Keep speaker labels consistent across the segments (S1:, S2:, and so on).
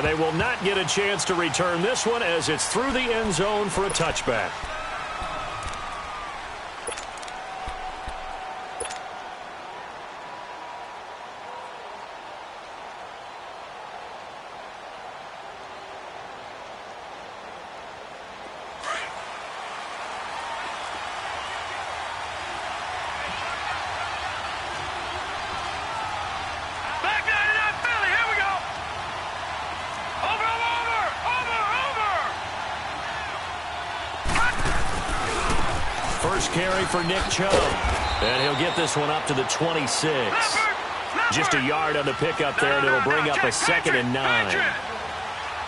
S1: And they will not get a chance to return this one as it's through the end zone for a touchback.
S2: First carry for Nick Chubb. And he'll get this one up to the 26. Just a yard on the pickup there, and it'll bring up a 2nd and 9.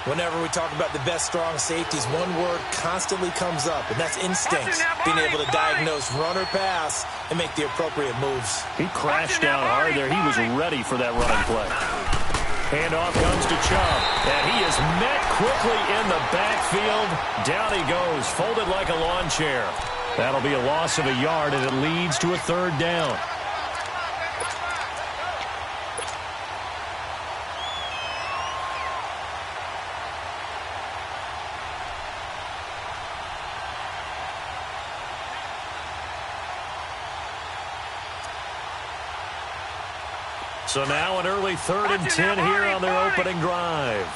S3: Whenever we talk about the best strong safeties, one word constantly comes up, and that's instinct. Being able to diagnose run or pass and make the appropriate moves.
S1: He crashed down hard there. He was ready for that running play. Handoff comes to Chubb, and he is met quickly in the backfield. Down he goes, folded like a lawn chair. That'll be a loss of a yard, and it leads to a 3rd down. So now an early 3rd and 10 here on their opening drive.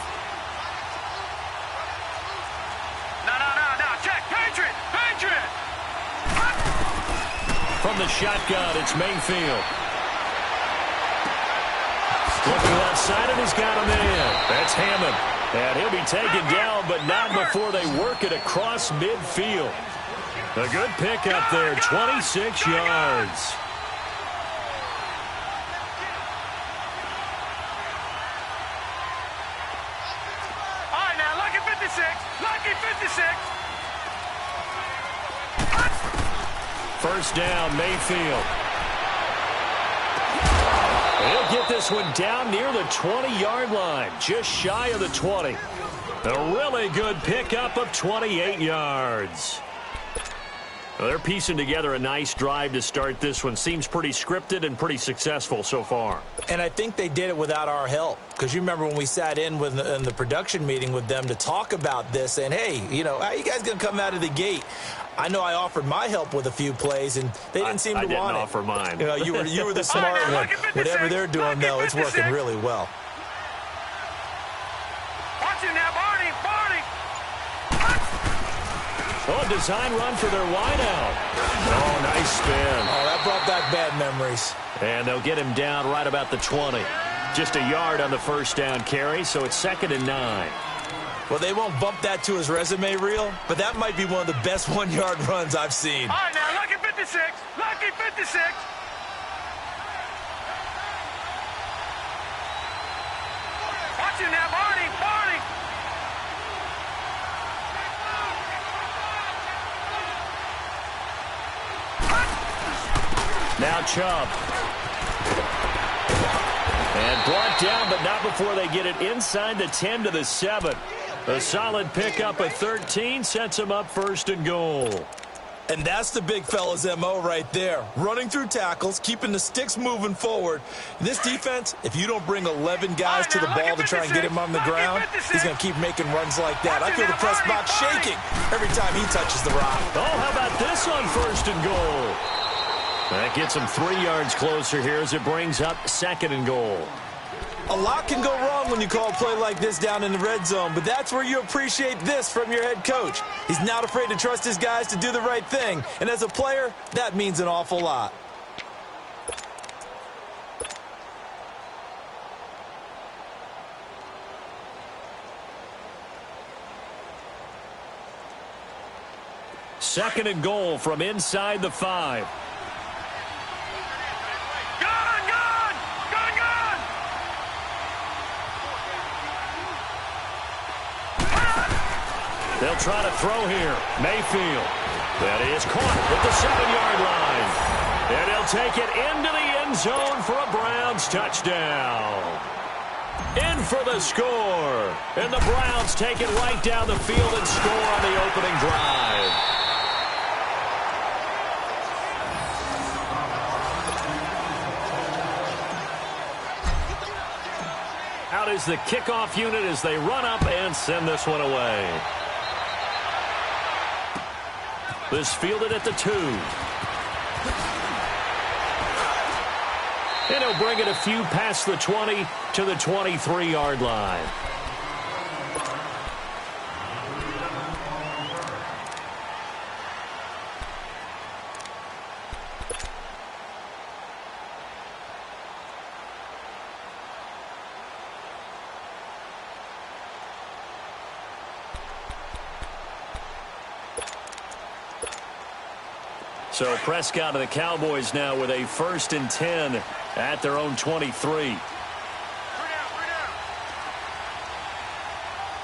S1: From the shotgun, it's Mayfield. Looking left side, and he's got him in. That's Hammond. And he'll be taken down, but not before they work it across midfield. A good pickup there, 26 yards.
S4: All right, now, lucky 56. Lucky 56.
S1: First down, Mayfield. He'll get this one down near the 20-yard line, just shy of the 20. A really good pickup of 28 yards. Well, they're piecing together a nice drive to start this one. Seems pretty scripted and pretty successful so far.
S3: And I think they did it without our help. Because you remember when we sat in the production meeting with them to talk about this, and hey, you know, how are you guys going to come out of the gate? I know I offered my help with a few plays, and they didn't seem to want it.
S1: I didn't offer mine.
S3: You know, you were the smart one. Whatever they're doing, though, it's working really well.
S4: Watch it now, Barney.
S1: Oh, a design run for their wideout. Oh, nice spin.
S3: Oh, that brought back bad memories.
S1: And they'll get him down right about the 20. Just a yard on the first down carry, so it's 2nd and 9.
S3: Well, they won't bump that to his resume reel, but that might be one of the best 1-yard runs I've seen.
S4: All right, now, lucky 56. Lucky 56. Watch it now, Barney.
S1: Now Chubb. And brought down, but not before they get it inside the 10 to the 7. A solid pickup of 13 sets him up 1st and goal.
S3: And that's the big fella's MO right there. Running through tackles, keeping the sticks moving forward. This defense, if you don't bring 11 guys to the ball to try and get him on the ground, he's going to keep making runs like that. I feel the press box shaking every time he touches the rock.
S1: Oh, how about this on 1st and goal? That gets him 3 yards closer here as it brings up 2nd and goal.
S3: A lot can go wrong when you call a play like this down in the red zone, but that's where you appreciate this from your head coach. He's not afraid to trust his guys to do the right thing, and as a player, that means an awful lot.
S1: Second and goal from inside the 5. They'll try to throw here. Mayfield. That is caught at the 7-yard line. And he'll take it into the end zone for a Browns touchdown. In for the score. And the Browns take it right down the field and score on the opening drive. Out
S2: out is the kickoff unit as they run up and send this one away. This fielded at the 2. And he'll bring it a few past the 20 to the 23-yard line. So Prescott and the Cowboys now with a 1st and 10 at their own 23.
S4: Bring out.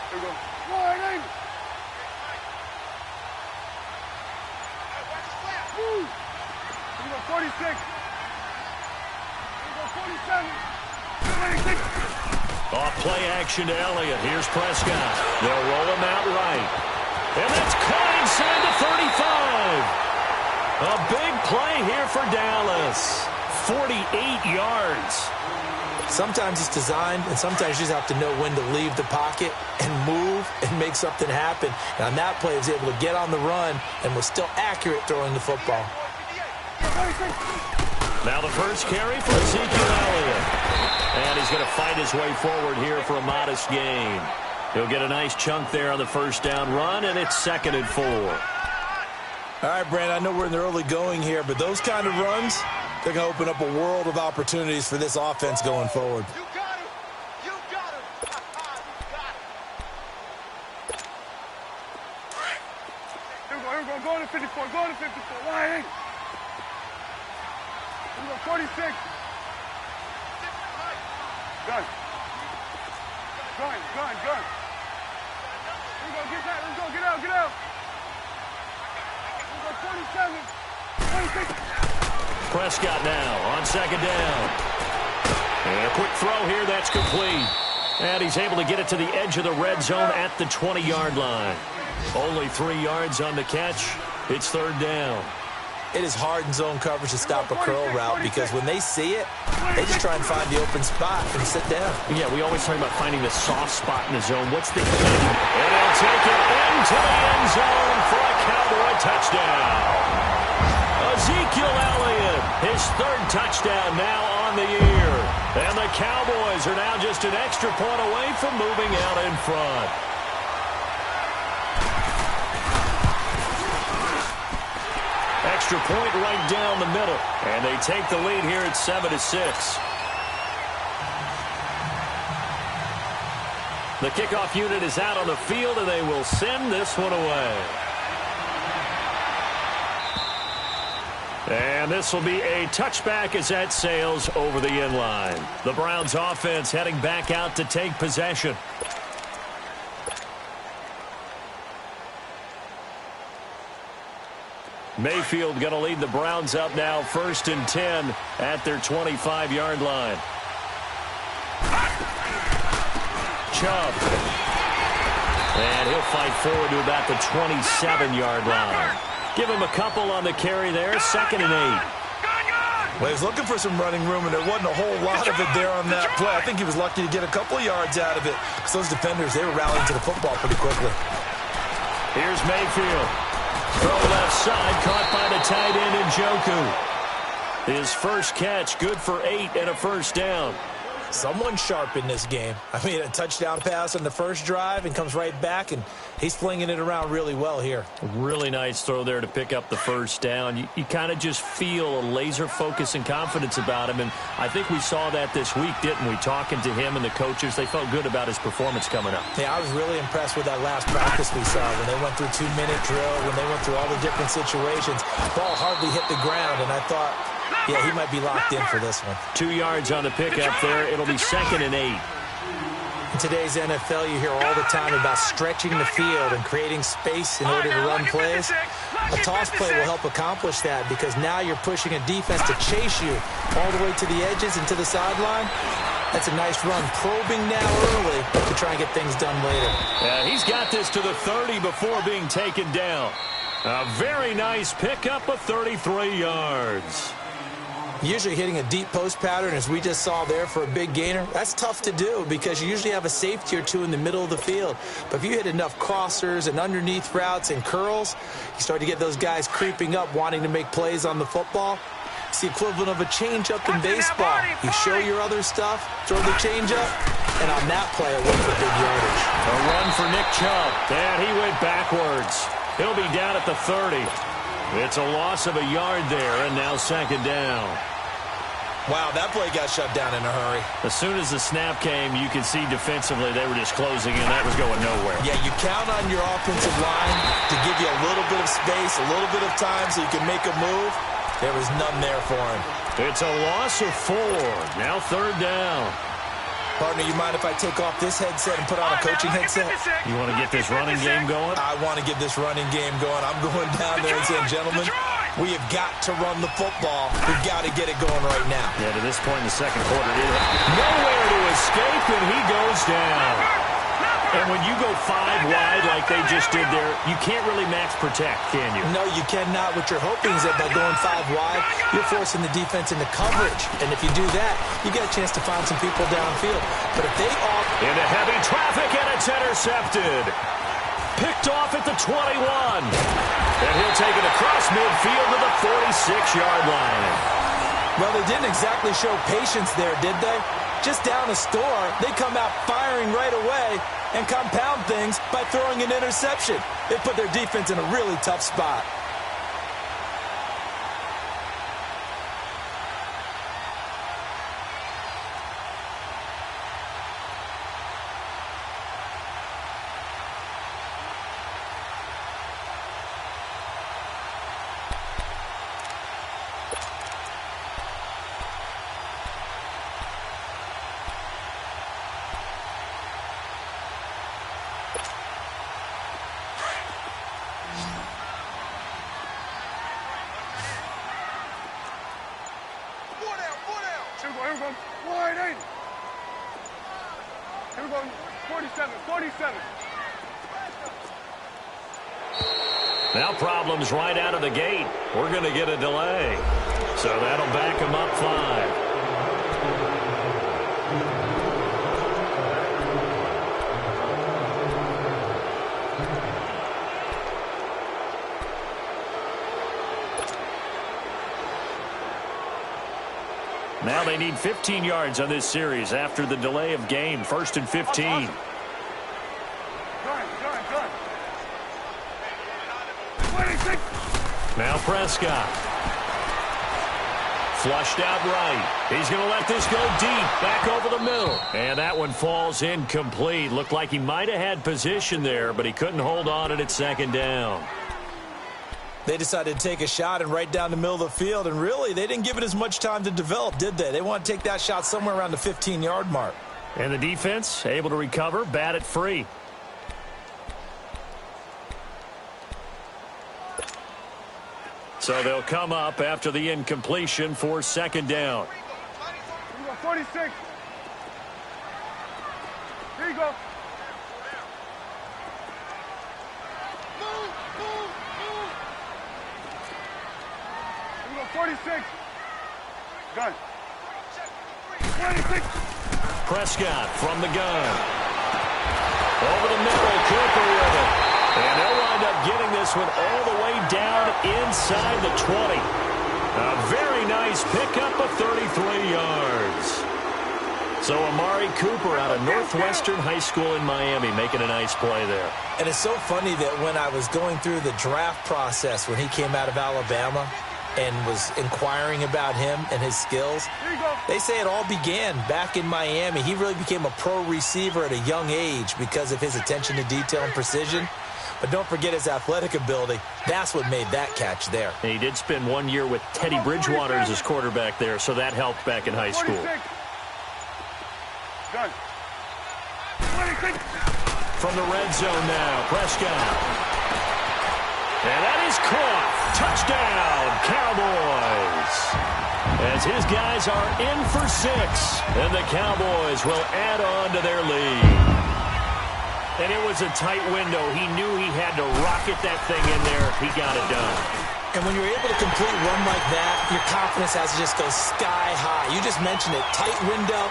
S4: Here we go. Warning. Woo. Here we go, 46. Here we go, 47. 26.
S2: Off play action to Elliott. Here's Prescott. They'll roll him out right. And that's caught inside the 35. A big play here for Dallas. 48 yards.
S3: Sometimes it's designed, and sometimes you just have to know when to leave the pocket and move and make something happen. And on that play, he was able to get on the run and was still accurate throwing the football.
S2: Now the first carry for Ezekiel Elliott. And he's going to fight his way forward here for a modest gain. He'll get a nice chunk there on the first down run, and it's 2nd and 4.
S3: All right, Brandon, I know we're in the early going here, but those kind of runs, they're going to open up a world of opportunities for this offense going forward.
S4: You got him. You got him. You got him. Here we go. Go to 54. Go to 54. Lying. Here we go. 46. Gun. Gun. Here we go. Get that. Let's go. Get out. Get out. 27, 26.
S2: Prescott now on 2nd down. And a quick throw here, that's complete. And he's able to get it to the edge of the red zone at the 20-yard line. Only 3 yards on the catch. It's 3rd down.
S3: It is hard in zone coverage to stop a curl route because when they see it, they just try and find the open spot and sit down.
S2: Yeah, we always talk about finding the soft spot in the zone. What's the key? And they'll take it into the end zone for a Cowboy touchdown. Ezekiel Elliott, his 3rd touchdown now on the year. And the Cowboys are now just an extra point away from moving out in front. Extra point right down the middle. And they take the lead here at 7-6. The kickoff unit is out on the field, and they will send this one away. And this will be a touchback as that sails over the end line. The Browns offense heading back out to take possession. Mayfield going to lead the Browns up now 1st and 10 at their 25-yard line. Chubb. And he'll fight forward to about the 27-yard line. Give him a couple on the carry there. 2nd and 8.
S3: Well, he was looking for some running room, and there wasn't a whole lot of it there on that play. I think he was lucky to get a couple of yards out of it because those defenders, they were rallying to the football pretty quickly.
S2: Here's Mayfield. Throw left side, caught by the tight end Njoku. His first catch, good for 8 and a first down.
S3: Someone sharp in this game. I mean, a touchdown pass on the first drive and comes right back, and he's flinging it around really well here.
S2: Really nice throw there to pick up the first down. You kind of just feel a laser focus and confidence about him, and I think we saw that this week, didn't we? Talking to him and the coaches, they felt good about his performance coming up.
S3: Yeah, I was really impressed with that last practice we saw when they went through 2-minute drill, when they went through all the different situations. Ball hardly hit the ground, and I thought, yeah, he might be locked in for this one.
S2: 2 yards on the pickup there. It'll be 2nd and 8.
S3: In today's NFL, you hear all the time about stretching the field and creating space in order to run plays. A toss play will help accomplish that because now you're pushing a defense to chase you all the way to the edges and to the sideline. That's a nice run, probing now early to try and get things done later.
S2: Yeah, he's got this to the 30 before being taken down. A very nice pickup of 33 yards.
S3: Usually hitting a deep post pattern, as we just saw there for a big gainer, that's tough to do because you usually have a safety or two in the middle of the field. But if you hit enough crossers and underneath routes and curls, you start to get those guys creeping up, wanting to make plays on the football. It's the equivalent of a changeup in baseball. You show your other stuff, throw the changeup, and on that play, it went for big yardage.
S2: A run for Nick Chubb, and he went backwards. He'll be down at the 30. It's a loss of a yard there, and now second down.
S3: Wow, that play got shut down in a hurry.
S2: As soon as the snap came, you could see defensively they were just closing in. That was going nowhere.
S3: Yeah, you count on your offensive line to give you a little bit of space, a little bit of time so you can make a move. There was none there for him.
S2: It's a loss of 4. Now third down.
S3: Partner, you mind if I take off this headset and put on a coaching headset?
S2: You want to get this running game going?
S3: I want to get this running game going. I'm going down there and saying, gentlemen, we have got to run the football. We've got to get it going right now.
S2: Yeah, to this point in the second quarter, nowhere to escape, and he goes down. And when you go 5 wide like they just did there, you can't really max protect, can you?
S3: No, you cannot. What you're hoping is that by going 5 wide, you're forcing the defense into coverage. And if you do that, you get a chance to find some people downfield. But if they all...
S2: Into heavy traffic, and it's intercepted. Picked off at the 21. And he'll take it across midfield to the 46-yard line.
S3: Well, they didn't exactly show patience there, did they? Just down a score, they come out firing right away and compound things by throwing an interception. They put their defense in a really tough spot.
S4: Wide 47.
S2: Now problems right out of the gate. We're going to get a delay. So that'll back him up 5. Now they need 15 yards on this series after the delay of game. 1st and 15. Now Prescott. Flushed out right. He's going to let this go deep. Back over the middle. And that one falls incomplete. Looked like he might have had position there, but he couldn't hold on at second down.
S3: They decided to take a shot and right down the middle of the field, and really, they didn't give it as much time to develop, did they? They want to take that shot somewhere around the 15-yard mark.
S2: And the defense able to recover, bat it free. So they'll come up after the incompletion for second down.
S4: 46. Here you go. 46. Gun. 26.
S2: Prescott from the gun. Over the middle, Cooper with it. And they'll wind up getting this one all the way down inside the 20. A very nice pickup of 33 yards. So Amari Cooper out of Northwestern High School in Miami making a nice play there.
S3: And it's so funny that when I was going through the draft process when he came out of Alabama and was inquiring about him and his skills, they say it all began back in Miami. He really became a pro receiver at a young age because of his attention to detail and precision. But don't forget his athletic ability. That's what made that catch there.
S2: And he did spend 1 year with Teddy Bridgewater as his quarterback there, so that helped back in high school.
S4: Gun. 26.
S2: From the red zone now, Prescott. And that is caught. Touchdown, Cowboys. As his guys are in for 6, and the Cowboys will add on to their lead. And it was a tight window. He knew he had to rocket that thing in there. He got it done.
S3: And when you're able to complete a run like that, your confidence has to just go sky high. You just mentioned it. Tight window,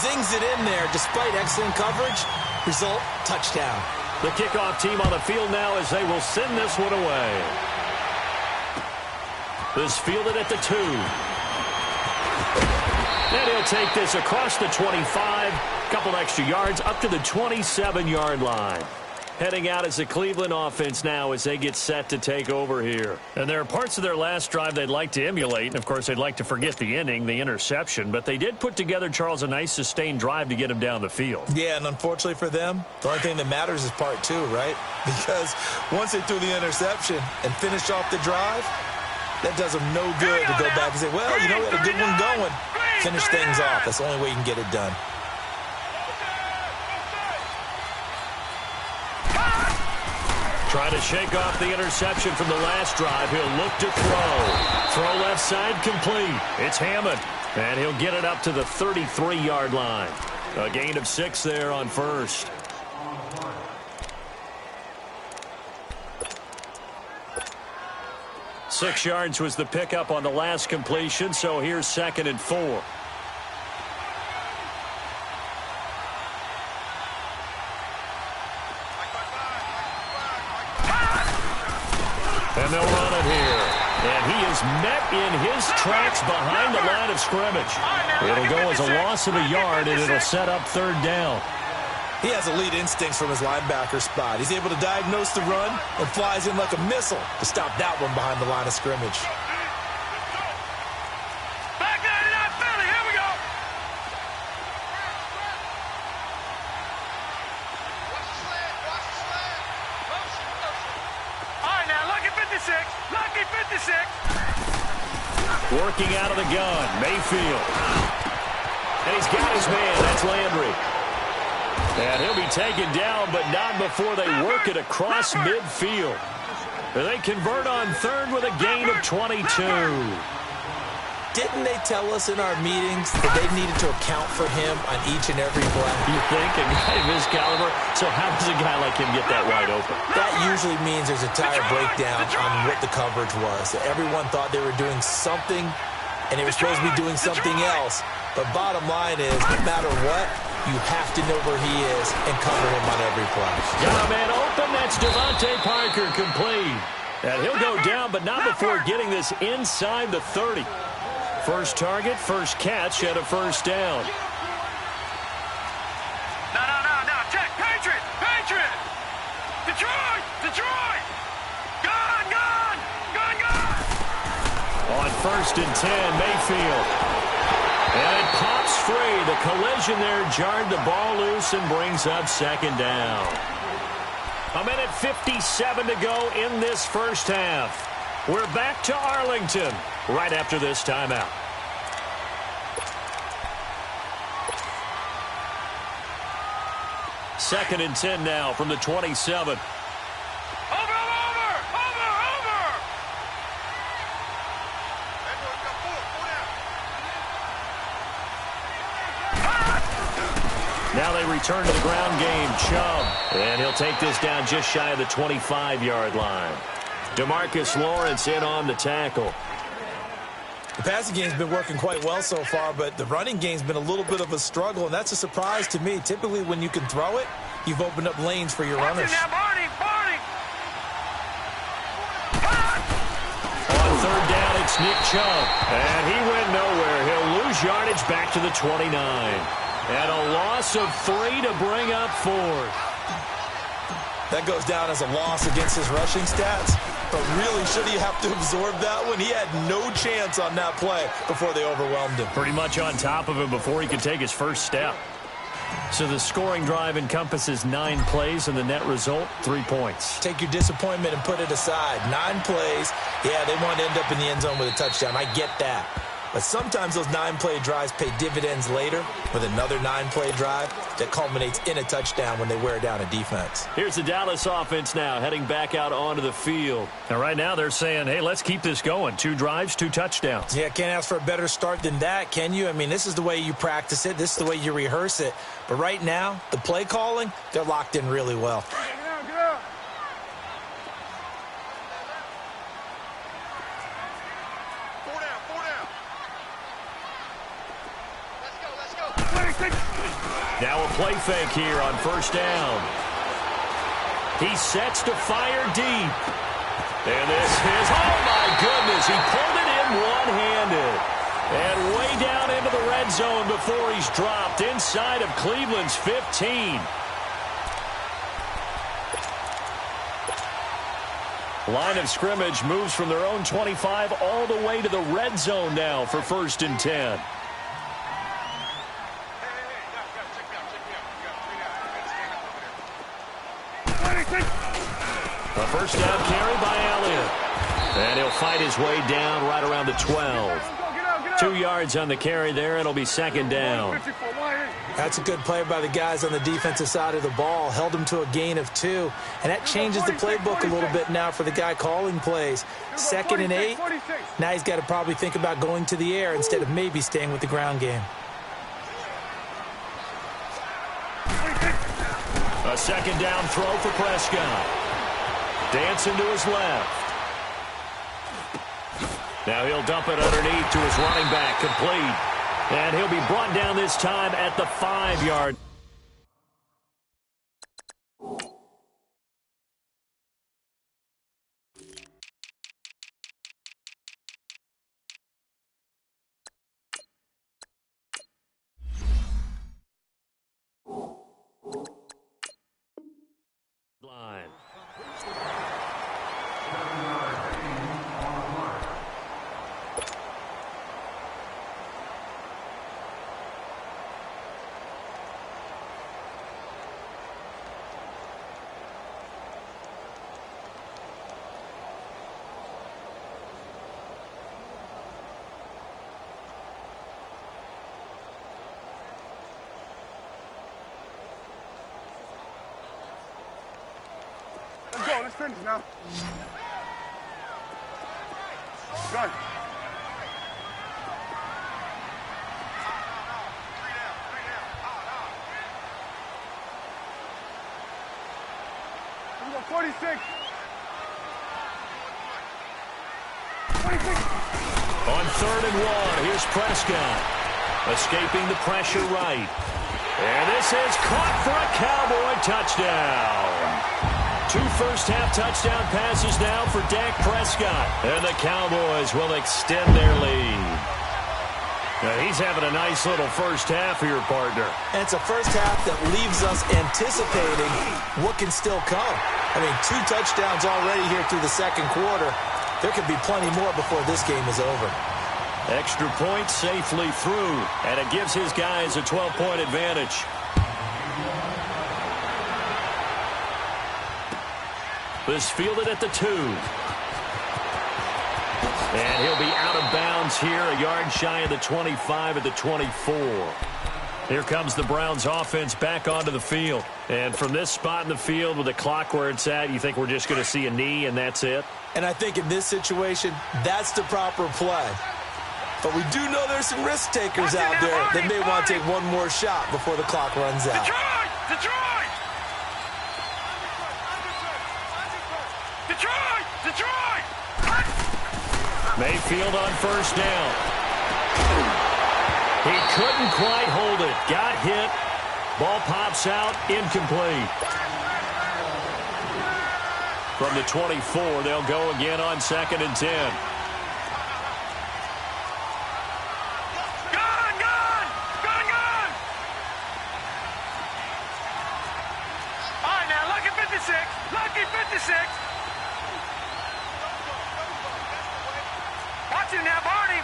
S3: zings it in there despite excellent coverage. Result, touchdown.
S2: The kickoff team on the field now as they will send this one away. This fielded at the 2. And he'll take this across the 25. Couple extra yards up to the 27-yard line. Heading out as the Cleveland offense now as they get set to take over here. And there are parts of their last drive they'd like to emulate. And, of course, they'd like to forget the inning, the interception. But they did put together, Charles, a nice sustained drive to get them down the field.
S3: Yeah, and unfortunately for them, the only thing that matters is part 2, right? Because once they threw the interception and finished off the drive, that does them no good to go back and say, well, you know, we had a good one going. Finish things off. That's the only way you can get it done.
S2: Trying to shake off the interception from the last drive. He'll look to throw. Throw left side complete. It's Hammond. And he'll get it up to the 33-yard line. A gain of 6 there on first. Six yards was the pickup on the last completion, so here's 2nd and 4. And they'll run it here. And he is met in his tracks behind the line of scrimmage. It'll go as a loss of a yard, and it'll set up 3rd down.
S3: He has elite instincts from his linebacker spot. He's able to diagnose the run and flies in like a missile to stop that one behind the line of scrimmage.
S4: Back 99 Philly, here we go. Watch the slant, watch the slant. Motion, motion. All right, now, lucky 56, lucky 56.
S2: Working out of the gun, Mayfield. And he's got his man, that's Landry. And he'll be taken down, but not before they work it across midfield. And they convert on 3rd with a gain of 22.
S3: Didn't they tell us in our meetings that they needed to account for him on each and every play?
S2: You think? A guy of his caliber? So how does a guy like him get that wide open?
S3: That usually means there's a tire breakdown on what the coverage was. Everyone thought they were doing something, and they were supposed to be doing something else. But bottom line is, no matter what, you have to know where he is and cover him on every play.
S2: Got a man open. That's Devontae Parker complete. And he'll go down, but not before getting this inside the 30. First target, first catch, and a 1st down.
S4: No. Check. Patriot. Detroit. Gone.
S2: On 1st and 10, Mayfield. And it pops free. The collision there jarred the ball loose and brings up 2nd down. 1:57 to go in this first half. We're back to Arlington right after this timeout. Second and 10 now from the 27.
S4: Over.
S2: Now they return to the ground game. Chubb. And he'll take this down just shy of the 25-yard line. DeMarcus Lawrence in on the tackle.
S3: The passing game's been working quite well so far, but the running game's been a little bit of a struggle, and that's a surprise to me. Typically, when you can throw it, you've opened up lanes for your runners.
S4: Now, Barney.
S2: On 3rd down, it's Nick Chubb. And he went nowhere. He'll lose yardage back to the 29. And a loss of 3 to bring up 4th.
S3: That goes down as a loss against his rushing stats. But really, should he have to absorb that one? He had no chance on that play before they overwhelmed him.
S2: Pretty much on top of him before he could take his first step. So the scoring drive encompasses 9 plays, and the net result, 3 points.
S3: Take your disappointment and put it aside. 9 plays. Yeah, they want to end up in the end zone with a touchdown. I get that. But sometimes those 9-play drives pay dividends later with another 9-play drive that culminates in a touchdown when they wear down a defense.
S2: Here's the Dallas offense now heading back out onto the field. And right now they're saying, hey, let's keep this going. 2 drives, 2 touchdowns.
S3: Yeah, can't ask for a better start than that, can you? I mean, this is the way you practice it. This is the way you rehearse it. But right now, the play calling, they're locked in really well.
S1: Now a play fake here on first down. He sets to fire deep. And this is, oh my goodness, he pulled it in one-handed. And way down into the red zone before he's dropped inside of Cleveland's 15. Line of scrimmage moves from their own 25 all the way to the red zone now for 1st and 10. A first down carry by Elliott. And he'll fight his way down right around the 12. 2 yards on the carry there. It'll be 2nd down.
S3: That's a good play by the guys on the defensive side of the ball. Held him to a gain of 2. And that changes the playbook a little bit now for the guy calling plays. 2nd and 8. Now he's got to probably think about going to the air instead of maybe staying with the ground game.
S1: A 2nd down throw for Prescott. Dancing to his left. Now he'll dump it underneath to his running back, complete. And he'll be brought down this time at the 5-yard. Line.
S4: Let's finish now. Go. We got 46. 46.
S1: On 3rd and 1, here's Prescott. Escaping the pressure right. And this is caught for a Cowboy touchdown. 2 first-half touchdown passes now for Dak Prescott. And the Cowboys will extend their lead. Now, he's having a nice little first half here, partner.
S3: And it's a first half that leaves us anticipating what can still come. I mean, 2 touchdowns already here through the 2nd quarter. There could be plenty more before this game is over.
S1: Extra point safely through, and it gives his guys a 12-point advantage. This fielded at the 2. And he'll be out of bounds here, a yard shy of the 25 at the 24. Here comes the Browns offense back onto the field. And from this spot in the field with the clock where it's at, you think we're just going to see a knee and that's it?
S3: And I think in this situation, that's the proper play. But we do know there's some risk takers out there that may want to take one more shot before the clock runs out.
S4: Detroit!
S1: Mayfield on first down. He couldn't quite hold it. Got hit. Ball pops out. Incomplete. From the 24, they'll go again on 2nd and 10.
S4: All right, now, lucky 56. Lucky 56. Watch him now, Barney.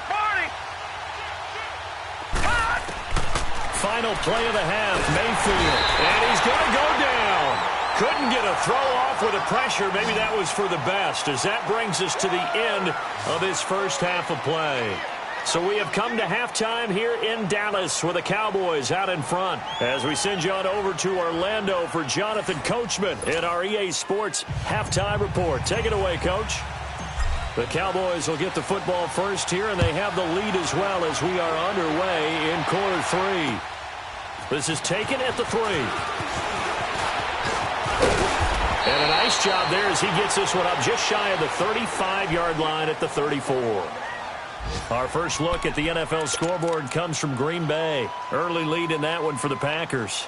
S1: Final play of the half, Mayfield. And he's going to go down. Couldn't get a throw off with the pressure. Maybe that was for the best, as that brings us to the end of this first half of play. So we have come to halftime here in Dallas with the Cowboys out in front. As we send you on over to Orlando for Jonathan Coachman in our EA Sports Halftime Report. Take it away, Coach. The Cowboys will get the football first here, and they have the lead as well as we are underway in quarter 3. This is taken at the 3. And a nice job there as he gets this one up just shy of the 35-yard line at the 34.
S2: Our first look at the NFL scoreboard comes from Green Bay. Early lead in that one for the Packers.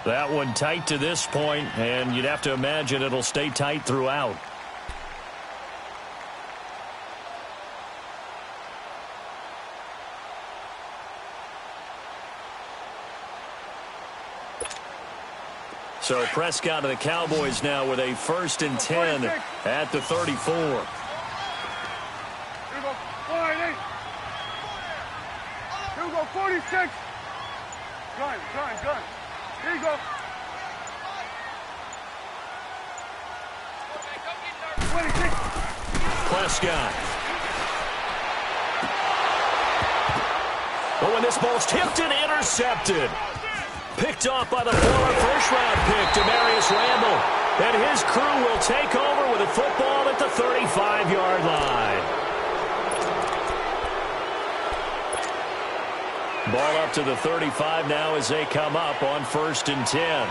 S2: That one tight to this point, and you'd have to imagine it'll stay tight throughout. So Prescott of the Cowboys now with a 1st and 10 at the 34.
S4: Here we go, 48. Here we go, 46. Gun. Here you go. 26.
S2: Prescott. But when this ball's tipped and intercepted. Picked off by the former first-round pick, Demarius Randall. And his crew will take over with a football at the 35-yard line. Ball up to the 35 now as they come up on 1st and 10.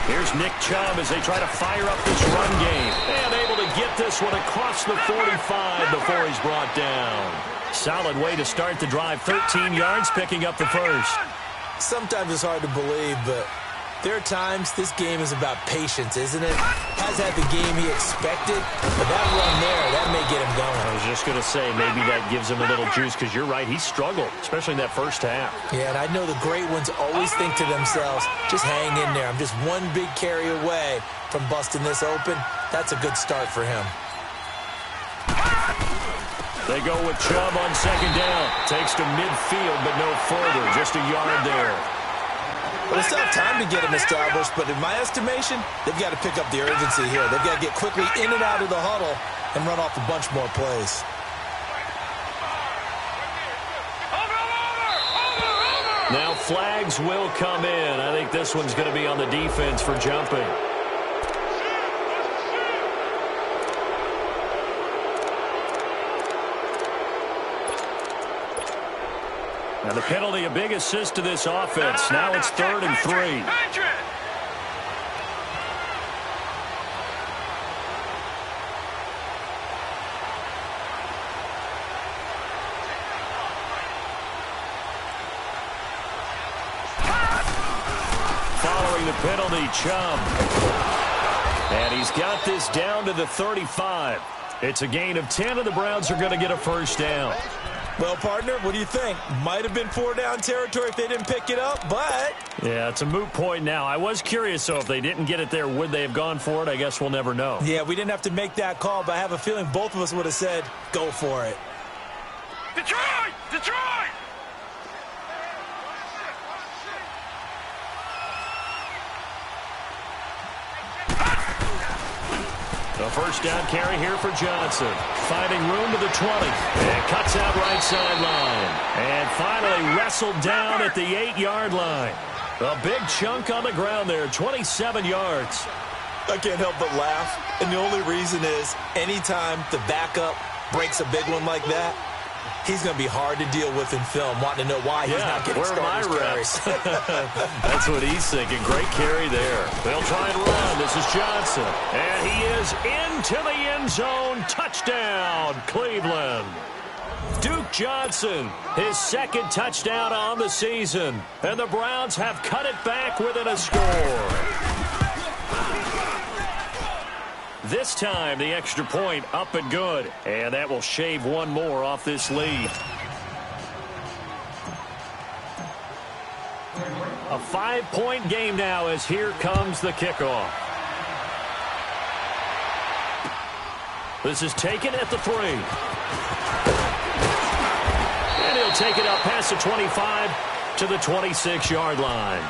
S2: Here's Nick Chubb as they try to fire up this run game. And able to get this one across the 45 before he's brought down. Solid way to start the drive. 13 yards, picking up the first.
S3: Sometimes it's hard to believe, but there are times this game is about patience, isn't it? Has had the game he expected, but that run there, that may get him going.
S2: I was just going to say, maybe that gives him a little juice, because you're right, he struggled, especially in that first half.
S3: Yeah, and I know the great ones always think to themselves, just hang in there. I'm just one big carry away from busting this open. That's a good start for him.
S2: They go with Chubb on 2nd down. Takes to midfield, but no further. Just a yard there.
S3: Well, they still have time to get him established, but in my estimation, they've got to pick up the urgency here. They've got to get quickly in and out of the huddle and run off a bunch more plays.
S2: Now flags will come in. I think this one's going to be on the defense for jumping. Now the penalty, a big assist to this offense. Now it's 3rd and 3. Following the penalty, Chubb. And he's got this down to the 35. It's a gain of 10, and the Browns are going to get a 1st down.
S3: Well, partner, what do you think? Might have been 4-down territory if they didn't pick it up, but...
S2: Yeah, it's a moot point now. I was curious, so if they didn't get it there, would they have gone for it? I guess we'll never know.
S3: Yeah, we didn't have to make that call, but I have a feeling both of us would have said, go for it.
S4: Detroit!
S2: A 1st down carry here for Johnson. Finding room to the 20. And cuts out right sideline. And finally wrestled down at the 8-yard line. A big chunk on the ground there, 27 yards.
S3: I can't help but laugh. And the only reason is anytime the backup breaks a big one like that, he's going to be hard to deal with in film, wanting to know why he's not getting starters carries.
S2: That's what he's thinking. Great carry there. They'll try and run. This is Johnson. And he is into the end zone. Touchdown, Cleveland. Duke Johnson, his 2nd touchdown on the season. And the Browns have cut it back within a score. This time, the extra point up and good. And that will shave one more off this lead. A 5-point game now as here comes the kickoff. This is taken at the 3. And he'll take it up past the 25 to the 26-yard line.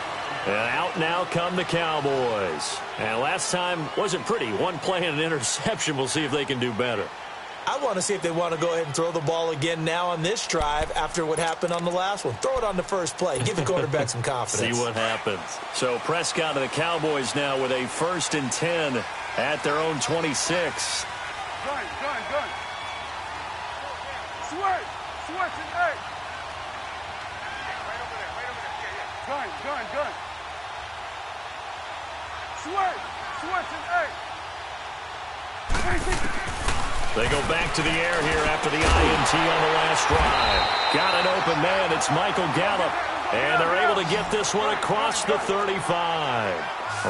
S2: And out now come the Cowboys. And last time wasn't pretty. One play and an interception. We'll see if they can do better.
S3: I want to see if they want to go ahead and throw the ball again now on this drive after what happened on the last one. Throw it on the first play. Give the quarterback some confidence.
S2: See what happens. So Prescott of the Cowboys now with a 1st and 10 at their own 26.
S4: Gun. Switch and 8. Gun.
S1: They go back to the air here after the INT on the last drive. Got an open man. It's Michael Gallup. And they're able to get this one across the 35.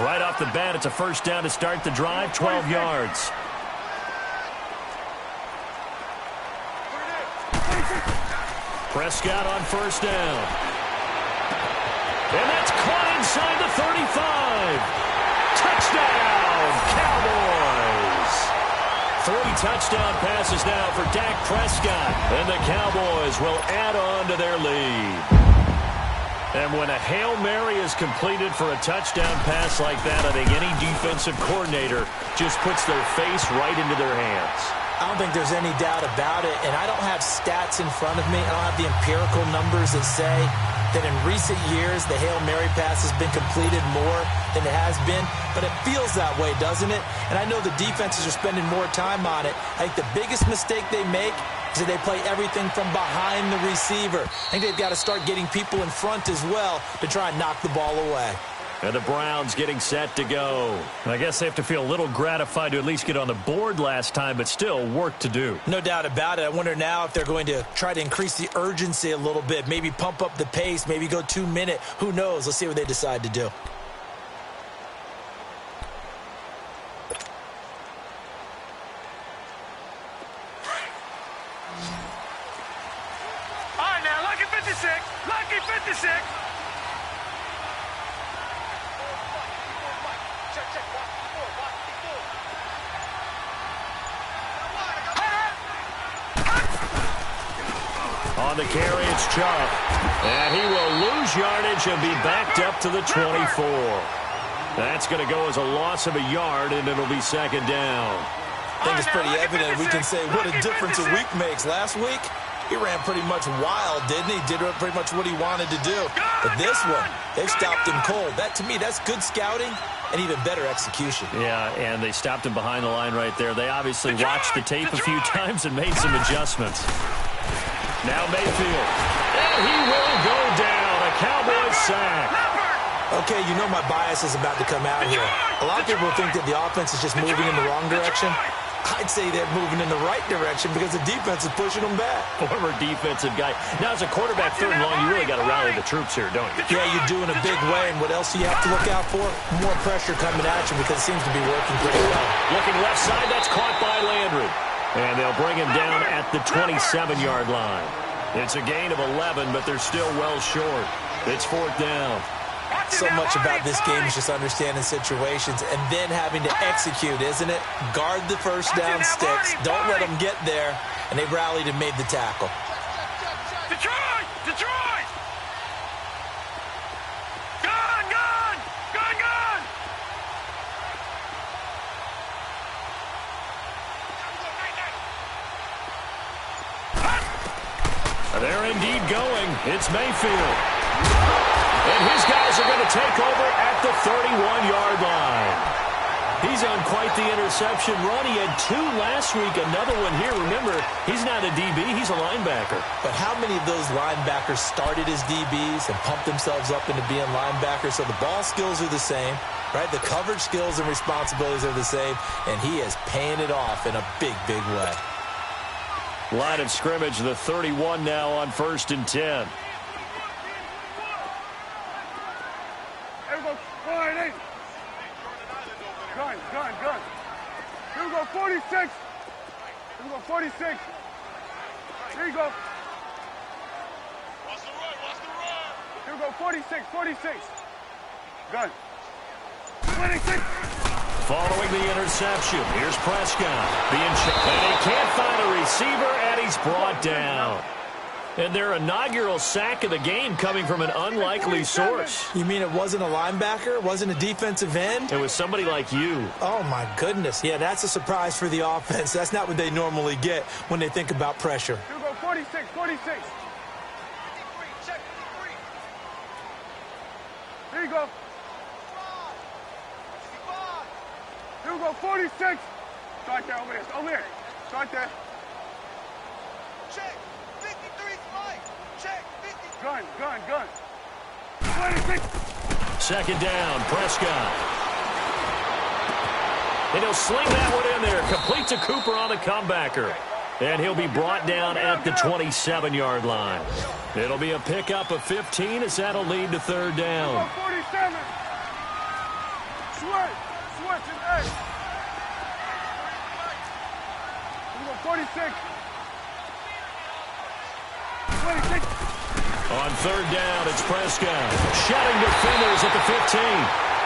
S1: Right off the bat, it's a first down to start the drive, 12 yards. Prescott on first down. And that's caught inside the 35. Touchdown, Cowboys. 3 touchdown passes now for Dak Prescott. And the Cowboys will add on to their lead. And when a Hail Mary is completed for a touchdown pass like that, I think any defensive coordinator just puts their face right into their hands.
S3: I don't think there's any doubt about it, and I don't have stats in front of me. I don't have the empirical numbers that say that in recent years the Hail Mary pass has been completed more than it has been, but it feels that way, doesn't it? And I know the defenses are spending more time on it. I think the biggest mistake they make is that they play everything from behind the receiver. I think they've got to start getting people in front as well to try and knock the ball away.
S1: And the Browns getting set to go. I guess they have to feel a little gratified to at least get on the board last time, but still work to do.
S3: No doubt about it. I wonder now if they're going to try to increase the urgency a little bit, maybe pump up the pace, maybe go 2-minute. Who knows? Let's see what they decide to do.
S4: All right, now, lucky 56. Lucky 56.
S1: On the carry, it's Chubb. And he will lose yardage and be backed up to the 24. That's going to go as a loss of a yard, and it'll be second down.
S3: I think it's pretty evident. We can say what a difference a week makes. Last week, he ran pretty much wild, didn't he? Did pretty much what he wanted to do. But this one, they've stopped him cold. That, to me, that's good scouting and even better execution.
S1: Yeah, and they stopped him behind the line right there. They obviously watched the tape a few times and made some adjustments. Now Mayfield. And he will go down. A Cowboys sack.
S3: Okay, you know my bias is about to come out here. A lot of people think that the offense is just moving in the wrong direction. I'd say they're moving in the right direction because the defense is pushing them back.
S1: Former defensive guy. Now, as a quarterback, third and long, you really got to rally the troops here, don't you?
S3: Yeah, you do in a big way. And what else do you have to look out for? More pressure coming at you because it seems to be working pretty well.
S1: Looking left side, that's caught by Landry. And they'll bring him down at the 27-yard line. It's a gain of 11, but they're still well short. It's fourth down.
S3: So much about this game is just understanding situations and then having to execute, isn't it? Guard the first down sticks. Don't let them get there. And they rallied and made the tackle.
S4: Detroit! Detroit! Gun! Gun! Gun! Gun!
S1: They're indeed going. It's Mayfield. And his guys are going to take over at the 31-yard line. He's on quite the interception run. He had 2 last week, another one here. Remember, he's not a DB, he's a linebacker.
S3: But how many of those linebackers started as DBs and pumped themselves up into being linebackers? So the ball skills are the same, right? The coverage skills and responsibilities are the same, and he is paying it off in a big, big way.
S1: Line of scrimmage, the 31 now on 1st and 10.
S4: Gun, gun, gun. Here we go, 46. Here we go, 46. Here you go. Watch the run, watch the run. Here we go, 46, 46. Gun. 26.
S1: Following the interception, here's Prescott being checked. And he can't find a receiver, and he's brought down. And their inaugural sack of the game coming from an unlikely source.
S3: You mean it wasn't a linebacker? It wasn't a defensive end?
S1: It was somebody like you.
S3: Oh, my goodness. Yeah, that's a surprise for the offense. That's not what they normally get when they think about pressure.
S4: Here we go, 46, 46. Here you go. Here we go, 46. Start there, over there. Over there. Start there. Check. 53's Mike. Check. 50. Gun, gun, gun. 26.
S1: Second down, Prescott.
S2: And he'll sling that one in there. Complete to Cooper on the comebacker. And he'll be brought down at the 27-yard line. It'll be a pickup of 15 as that'll lead to third down.
S4: 47. Switch and 8. We go 46. 26.
S2: On third down, it's Prescott. Shedding defenders at the 15.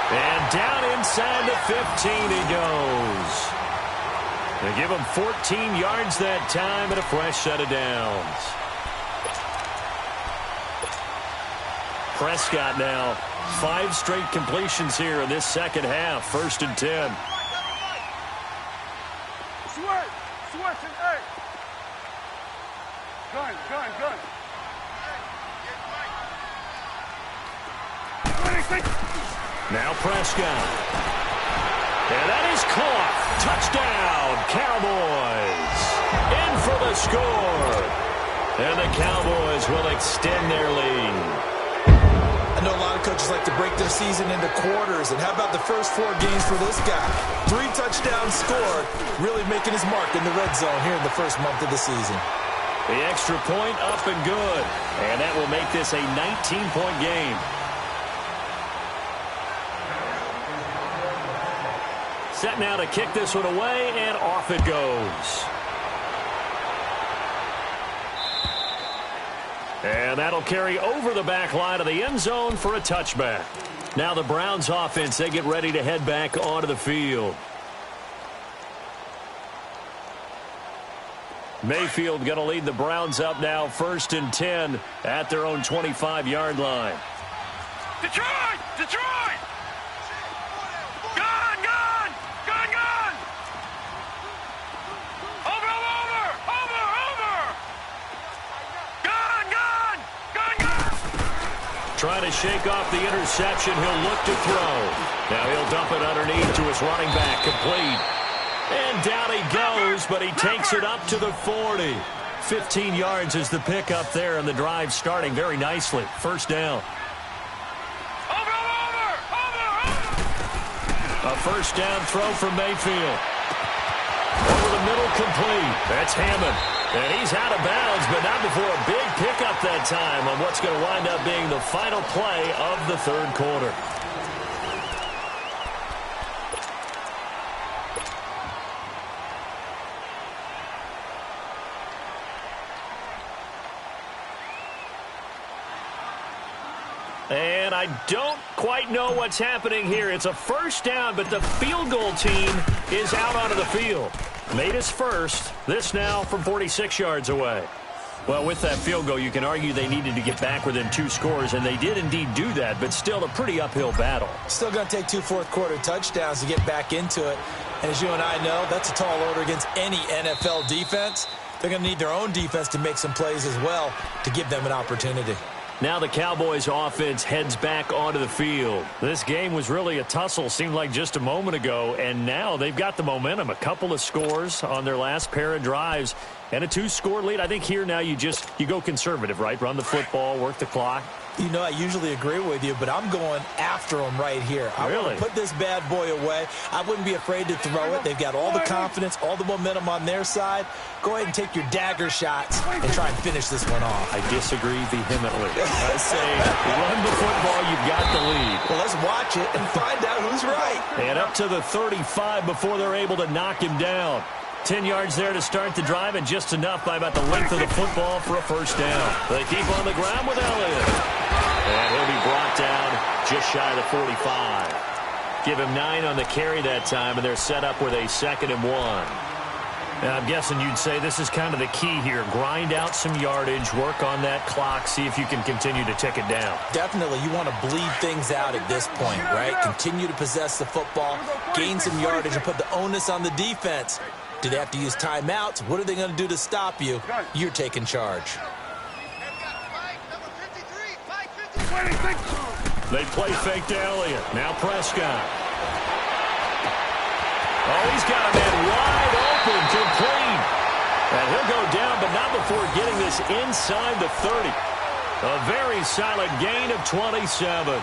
S2: And down inside the 15 he goes. They give him 14 yards that time and a fresh set of downs. Prescott now, 5 straight completions here in this second half. First and 10.
S4: Switch and 8. Gun. 26.
S2: Now Prescott. And that is caught. Touchdown, Cowboys. In for the score. And the Cowboys will extend their lead.
S3: I know a lot of coaches like to break their season into quarters, and how about the first 4 games for this guy? 3 touchdowns scored, really making his mark in the red zone here in the first month of the season.
S2: The extra point up and good, and that will make this a 19-point game. Set now to kick this one away, and off it goes. And that'll carry over the back line of the end zone for a touchback. Now the Browns offense, they get ready to head back onto the field. Mayfield going to lead the Browns up now, first and 10 at their own 25-yard line.
S4: Detroit!
S2: Trying to shake off the interception. He'll look to throw. Now he'll dump it underneath to his running back. Complete. And down he goes, but he takes it up to the 40. 15 yards is the pickup there, and the drive starting very nicely. First down. A first down throw from Mayfield. Over the middle, complete. That's Hammond. And he's out of bounds, but not before a big pickup that time on what's going to wind up being the final play of the third quarter. And I don't quite know what's happening here. It's a first down, but the field goal team is out onto the field. Made his first. This now from 46 yards away. Well, with that field goal, you can argue they needed to get back within 2 scores, and they did indeed do that, but still a pretty uphill battle.
S3: Still going to take 2 fourth-quarter touchdowns to get back into it. And as you and I know, that's a tall order against any NFL defense. They're going to need their own defense to make some plays as well to give them an opportunity.
S2: Now the Cowboys offense heads back onto the field. This game was really a tussle, seemed like just a moment ago, and now they've got the momentum. A couple of scores on their last pair of drives and a 2-score lead. I think here now you go conservative, right? Run the football, work the clock.
S3: You know, I usually agree with you, but I'm going after them right here. I want to put this bad boy away. I wouldn't be afraid to throw it. They've got all the confidence, all the momentum on their side. Go ahead and take your dagger shots and try and finish this one off.
S2: I disagree vehemently. I say run the football, you've got the lead.
S3: Well, let's watch it and find out who's right.
S2: And up to the 35 before they're able to knock him down. 10 yards there to start the drive, and just enough by about the length of the football for a first down. They keep on the ground with Elliott. And he'll be brought down just shy of the 45. Give him 9 on the carry that time, and they're set up with a 2nd and 1. Now, I'm guessing you'd say this is kind of the key here. Grind out some yardage, work on that clock, see if you can continue to tick it down.
S3: Definitely. You want to bleed things out at this point, right? Continue to possess the football, gain some yardage, and put the onus on the defense. Do they have to use timeouts? What are they going to do to stop you? You're taking charge.
S2: They play fake to Elliott. Now Prescott. Oh, he's got a man wide open, complete. And he'll go down, but not before getting this inside the 30. A very solid gain of 27.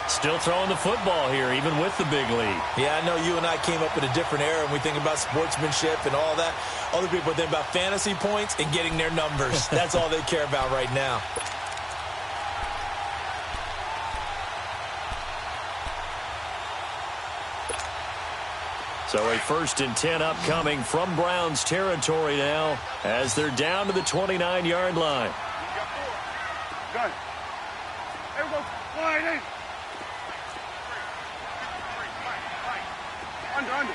S2: Still throwing the football here, even with the big lead.
S3: Yeah, I know you and I came up in a different era, and we think about sportsmanship and all that. Other people think about fantasy points and getting their numbers. That's all they care about right now.
S2: So a 1st and 10 upcoming from Browns territory now as they're down to the 29-yard line.
S4: Good. There we go. Wide in. Under.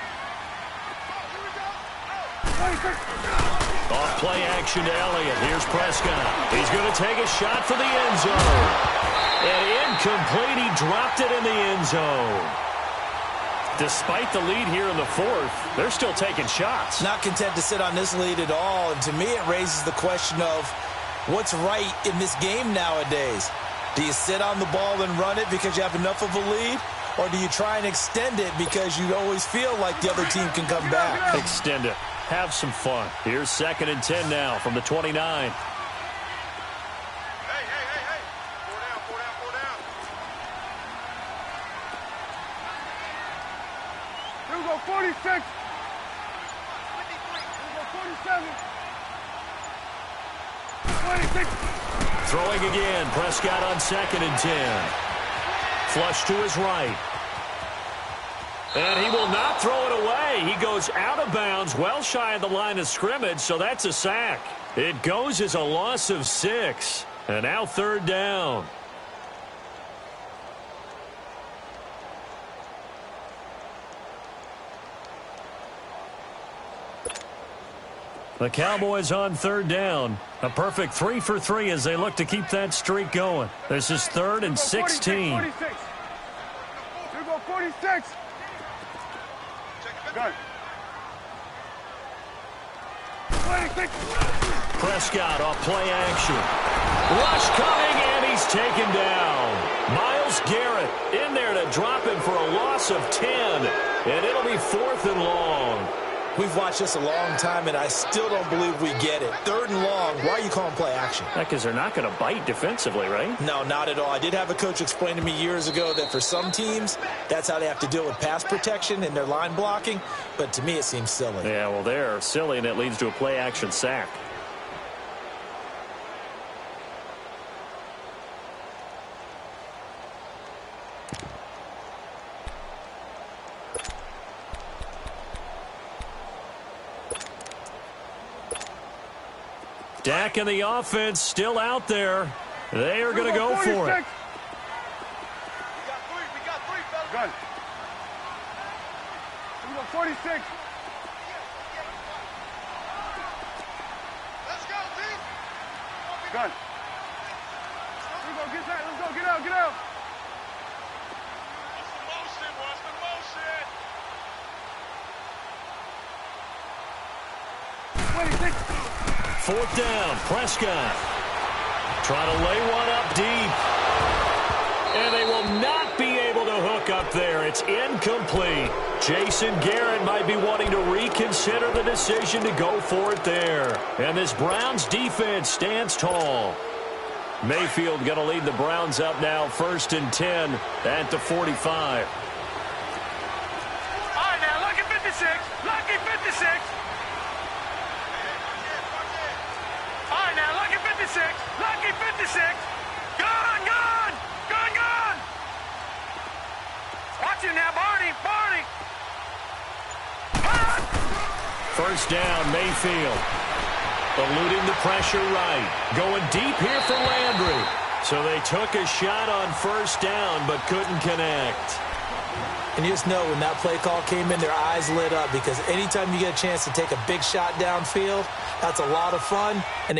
S2: Off play action to Elliott. Here's Prescott. He's going to take a shot for the end zone. And incomplete. He dropped it in the end zone. Despite the lead here in the 4th, they're still taking shots.
S3: Not content to sit on this lead at all. And to me, it raises the question of what's right in this game nowadays. Do you sit on the ball and run it because you have enough of a lead? Or do you try and extend it because you always feel like the other team can come back?
S2: Extend it. Have some fun. Here's 2nd and 10 now from the 29.
S4: Hey. Four down. Here we go, 46. Here we go, 47. 26.
S2: Throwing again. Prescott on 2nd and 10. Flush to his right. And he will not throw it away. He goes out of bounds, well shy of the line of scrimmage, so that's a sack. It goes as a loss of 6. And now 3rd down. The Cowboys on 3rd down. A perfect 3 for 3 as they look to keep that streak going. This is 3rd and 16.
S4: 46. Here we go, 46. Good. 26.
S2: Prescott off play action. Rush coming, and he's taken down. Myles Garrett in there to drop him for a loss of 10. And it'll be 4th and long.
S3: We've watched this a long time, and I still don't believe we get it. 3rd and long. Why are you calling play action?
S2: Because they're not going to bite defensively, right?
S3: No, not at all. I did have a coach explain to me years ago that for some teams, that's how they have to deal with pass protection and their line blocking. But to me, it seems silly.
S2: Yeah, well, they're silly, and it leads to a play action sack. Dak and the offense still out there. They are going to go for it.
S4: We got three, fellas. Good. We go 46. Let's go, team. Good. We go, get that. Let's go, get out. What's the motion? 26.
S2: 4th down, Prescott. Trying to lay one up deep. And they will not be able to hook up there. It's incomplete. Jason Garrett might be wanting to reconsider the decision to go for it there. And this Browns defense stands tall. Mayfield going to lead the Browns up now, 1st and 10 at the 45.
S4: All right, now, lucky 56. Lucky 56. All right, now, lucky 56. Lucky 56. Gone. Watch him now, Barney.
S2: 1st down, Mayfield. Eluding the pressure right. Going deep here for Landry. So they took a shot on 1st down, but couldn't connect.
S3: And you just know when that play call came in, their eyes lit up, because anytime you get a chance to take a big shot downfield, that's a lot of fun. And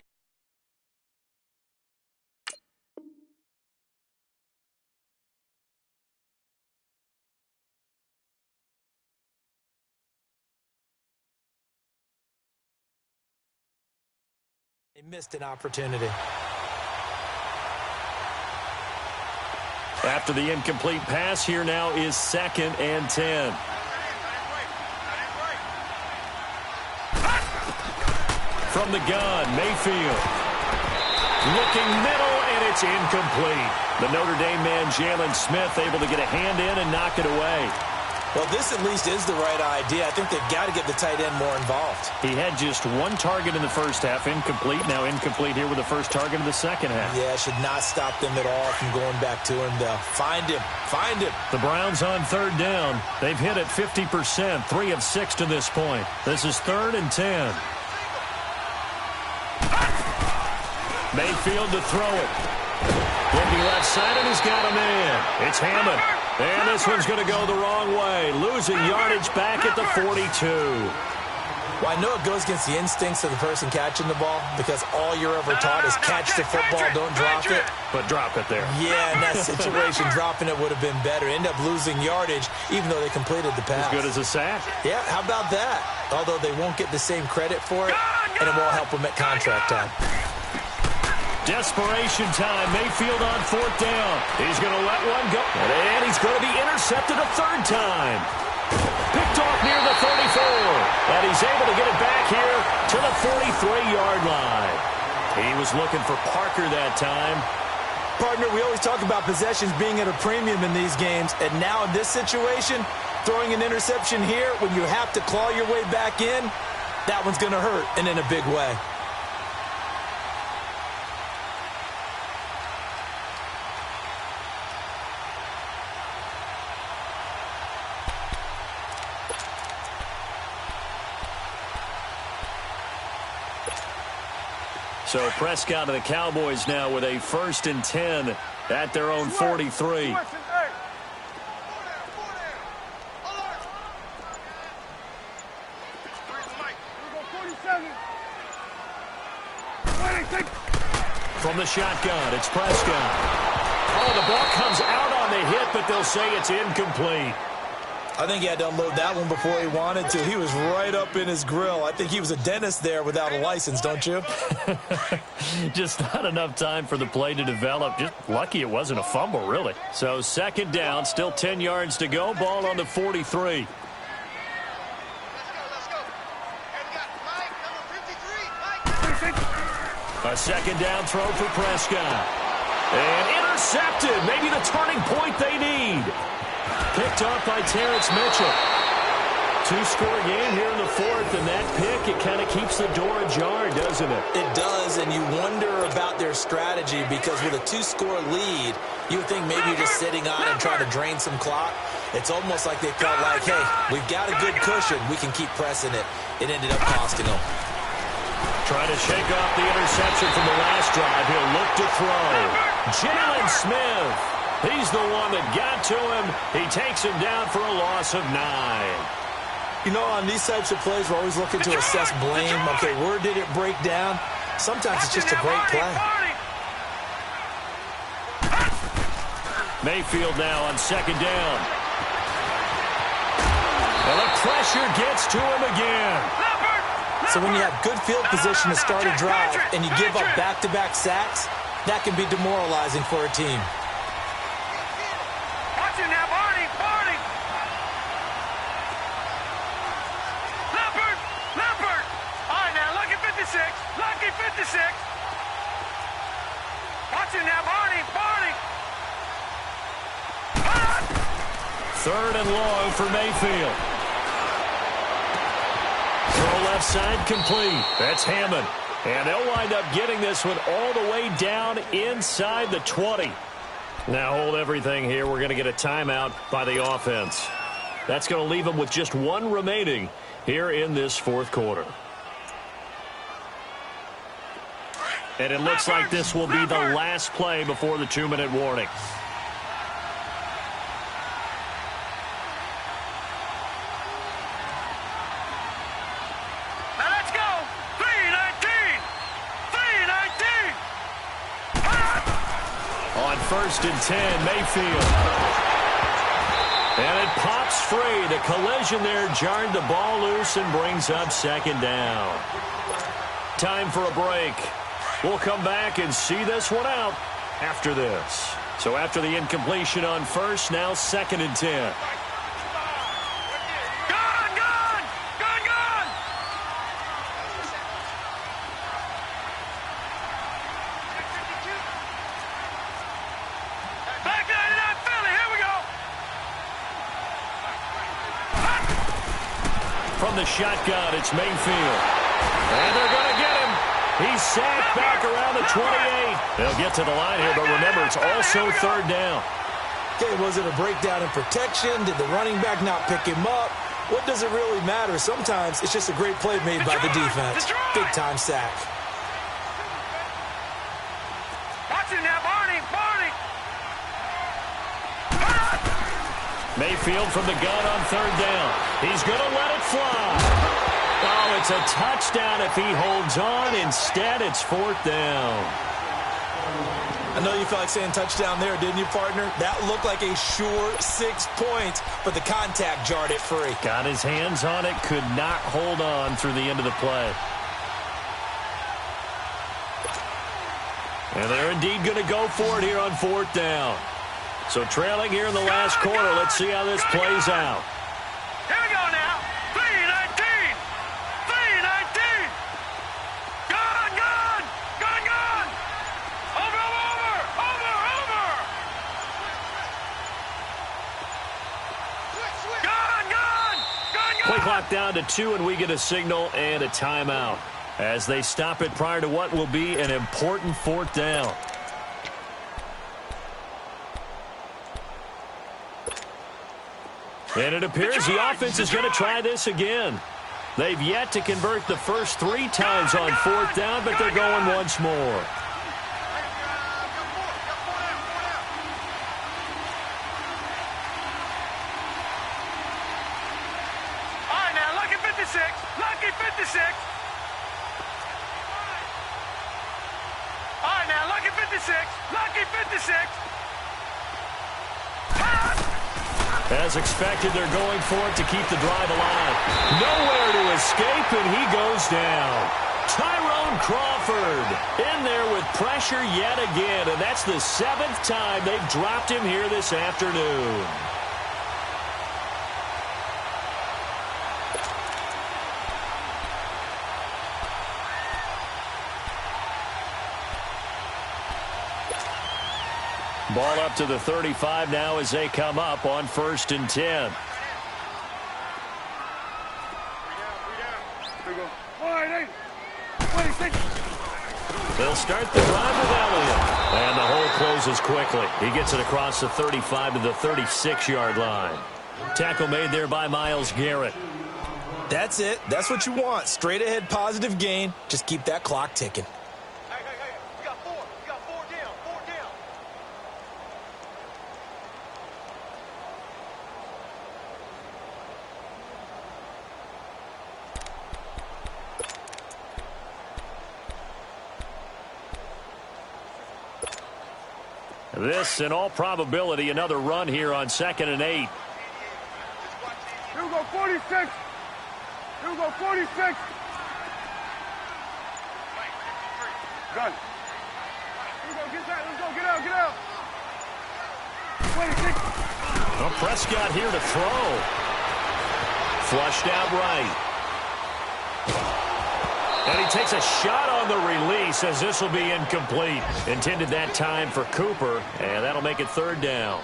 S3: they missed an opportunity.
S2: After the incomplete pass, here now is 2nd and 10. From the gun, Mayfield. Looking middle, and it's incomplete. The Notre Dame man, Jalen Smith, able to get a hand in and knock it away.
S3: Well, this at least is the right idea. I think they've got to get the tight end more involved.
S2: He had just one target in the first half, incomplete. Now incomplete here with the first target of the second half.
S3: Yeah, should not stop them at all from going back to him, though. Find him. Find him.
S2: The Browns on third down. They've hit it 50%, 3 of 6 to this point. This is 3rd and 10. Mayfield to throw it. Looking left side, and he's got a man. It's Hammond. And this one's going to go the wrong way. Losing yardage back at the 42.
S3: Well, I know it goes against the instincts of the person catching the ball because all you're ever taught is catch the football, don't drop it.
S2: But drop it there.
S3: Yeah, in that situation, dropping it would have been better. End up losing yardage even though they completed the pass.
S2: As good as a sack.
S3: Yeah, how about that? Although they won't get the same credit for it, and it won't help them at contract time.
S2: Desperation time. Mayfield on 4th down. He's going to let one go. And he's going to be intercepted a 3rd time. Picked off near the 34. And he's able to get it back here to the 43-yard line. He was looking for Parker that time.
S3: Partner, we always talk about possessions being at a premium in these games. And now in this situation, throwing an interception here when you have to claw your way back in, that one's going to hurt, and in a big way.
S2: So Prescott and the Cowboys now with a 1st and 10 at their own 43. From the shotgun, it's Prescott. Oh, the ball comes out on the hit, but they'll say it's incomplete.
S3: I think he had to unload that one before he wanted to. He was right up in his grill. I think he was a dentist there without a license, don't you?
S2: Just not enough time for the play to develop. Just lucky it wasn't a fumble, really. So 2nd down, still 10 yards to go. Ball on the 43. A 2nd down throw for Prescott. And intercepted. Maybe the turning point they need. Picked off by Terrence Mitchell. 2-score game here in the 4th, and that pick, it kind of keeps the door ajar, doesn't it?
S3: It does, and you wonder about their strategy because with a 2-score lead, you would think maybe you're just sitting on and trying to drain some clock. It's almost like they felt like, hey, we've got a good cushion. We can keep pressing it. It ended up costing them.
S2: Trying to shake off the interception from the last drive. He'll look to throw. Jalen Smith. He's the one that got to him. He takes him down for a loss of 9.
S3: You know, on these types of plays, we're always looking to assess blame. Okay, where did it break down? Sometimes it's just a great play.
S2: Mayfield now on 2nd down. And the pressure gets to him again.
S3: So when you have good field position to start a drive and you give up back-to-back sacks, that can be demoralizing for a team.
S4: Lucky 56. Watch it now, Barney.
S2: 3rd and long for Mayfield. Throw left side complete. That's Hammond. And they'll wind up getting this one all the way down inside the 20. Now hold everything here. We're going to get a timeout by the offense. That's going to leave them with just 1 remaining here in this 4th quarter. And it looks like this will be the last play before the 2-minute warning.
S4: Now let's go. 3-19.
S2: On 1st and 10, Mayfield. And it pops free. The collision there jarred the ball loose and brings up 2nd down. Time for a break. We'll come back and see this one out after this. So after the incompletion on 1st, now 2nd and 10. from the shotgun. It's Mayfield. And they're going to get him. He's sacked back around the 28. They'll get to the line here, but remember, it's also third down.
S3: Okay, was it a breakdown in protection? Did the running back not pick him up? What does it really matter? Sometimes it's just a great play made by the defense. Big-time sack.
S4: Watch him now, Barney.
S2: Mayfield from the gun on third down. He's going to let it fly. Oh, it's a touchdown if he holds on. Instead, it's fourth down.
S3: I know you felt like saying touchdown there, didn't you, partner? That looked like a sure 6 points, but the contact jarred it free.
S2: Got his hands on it, could not hold on through the end of the play. And they're indeed going to go for it here on fourth down. So trailing here in the last quarter, let's see how this plays out.
S4: Here we go now. 3-19. 3-19. Gun. Over. Gun.
S2: Play clock down to 2, and we get a signal and a timeout as they stop it prior to what will be an important fourth down. And it appears the offense is going to try this again. They've yet to convert the first 3 times on fourth down, but they're going once more.
S4: All right, now, lucky 56. All right, now, lucky 56.
S2: As expected, they're going for it to keep the drive alive. Nowhere to escape, and he goes down. Tyrone Crawford in there with pressure yet again, and that's the 7th time they've dropped him here this afternoon. Ball up to the 35 now as they come up on 1st and 10. They'll start the drive with Elliott. And the hole closes quickly. He gets it across the 35 to the 36-yard line. Tackle made there by Myles Garrett.
S3: That's it. That's what you want. Straight ahead positive gain. Just keep that clock ticking.
S4: Hey. You got 4. Down.
S2: This, in all probability, another run here on 2nd and 8.
S4: Here we go, 46. Gun. Here we go, let's go, get out. 26.
S2: Well, Prescott here to throw. Flushed out right. And he takes a shot on the release as this will be incomplete. Intended that time for Cooper, and that'll make it 3rd down.